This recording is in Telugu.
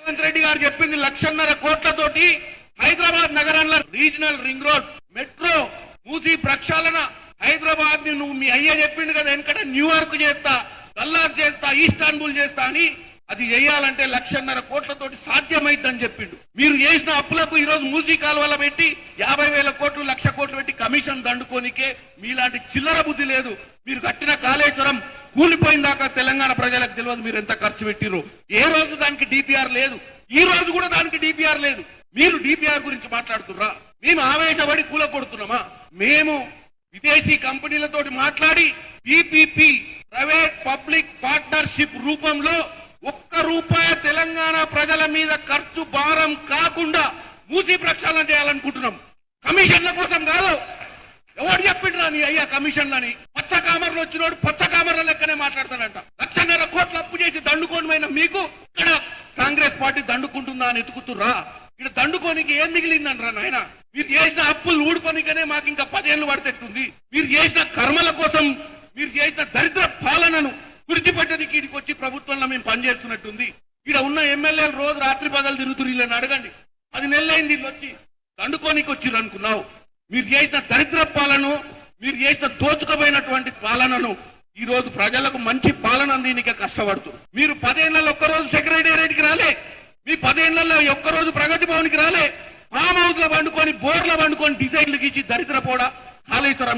రేవంత్ రెడ్డి గారు చెప్పింది 1,50,000 కోట్లతోటి హైదరాబాద్ నగరంలో regional ring road, metro, Musi ప్రక్షాళన, హైదరాబాద్ ని నువ్వు మీ అయ్య చెప్పిండు కదా వెనకట న్యూయార్క్ చేస్తా, దల్లాస్ చేస్తా, ఈస్తాన్బుల్ చేస్తా అని. అది చేయాలంటే 1,50,000 కోట్లతోటి సాధ్యమైందని చెప్పిండు. మీరు చేసిన అప్పులకు ఈ రోజు మూసీ కాలువల పెట్టి 50,000 కోట్లు 1,00,000 కోట్లు పెట్టి కమిషన్ దండుకోనికే మీలాంటి చిల్లర బుద్ధి లేదు. మీరు కట్టిన కాళేశ్వరం కూలిపోయిందాకా తెలంగాణ ప్రజలకు తెలియదు మీరు ఎంత ఖర్చు పెట్టిరో. ఏ రోజు దానికి డిపిఆర్ లేదు, ఈ రోజు కూడా దానికి డిపిఆర్ లేదు. మీరు డిపిఆర్ గురించి మాట్లాడుతుర్రా? మేము ఆవేశపడి కూల కొడుతున్నామా? మేము విదేశీ కంపెనీలతోటి మాట్లాడి పిపిపి, ప్రైవేట్ పబ్లిక్ పార్ట్నర్షిప్ రూపంలో ₹1 తెలంగాణ ప్రజల మీద ఖర్చు భారం కాకుండా మూసీ ప్రక్షాళన చేయాలనుకుంటున్నాం. కమిషన్ల కోసం కాదు. ఎవరు చెప్పిండ్రా నీ అయ్యా కమిషన్లని? పచ్చ కామర్లు వచ్చినోడు పచ్చ కామర్ల లెక్కనే మాట్లాడతాడంట. 1,50,000 కోట్లు అప్పు చేసి దండుకోనిమైన మీకు ఇక్కడ కాంగ్రెస్ పార్టీ దండుకుంటుందా అని ఎతుకుతుర్రా? ఇక్కడ దండుకోనికి ఏం మిగిలిందనరా నాయన? మీరు చేసిన అప్పులు ఊడుకోనికనే మాకు ఇంకా 10 ఏళ్ళు పడితేట్టుంది. మీరు చేసిన కర్మల కోసం, మీరు చేసిన దరిద్ర పాలనను విడిచిపెట్టడానికి ఇక్కడికి వచ్చి ప్రభుత్వంలో మేము పనిచేస్తున్నట్టుంది. ఇక్కడ ఉన్న ఎమ్మెల్యేలు రోజు రాత్రి పగలు తిరుగుతురు. వీళ్ళని అడగండి. 10 నెలలైంది వీళ్ళు వచ్చి దండుకోనికి వచ్చిర్రు అనుకున్నావు. మీరు చేసిన దరిద్ర పాలన, మీరు చేసిన దోచుకోబోయినటువంటి పాలనను ఈ రోజు ప్రజలకు మంచి పాలన అందినికే కష్టపడుతున్నారు. మీరు 10 ఏళ్లలో ఒక్కరోజు సెక్రటేరియట్కి రాలే, మీ 10 ఏళ్లలో ఒక్కరోజు ప్రగతి భవన్కి రాలే. ఫామ్ హౌస్ లో వండుకొని, బోర్ల వండుకొని డిజైన్లు గీచి దరిద్ర పోడా కాళేశ్వరం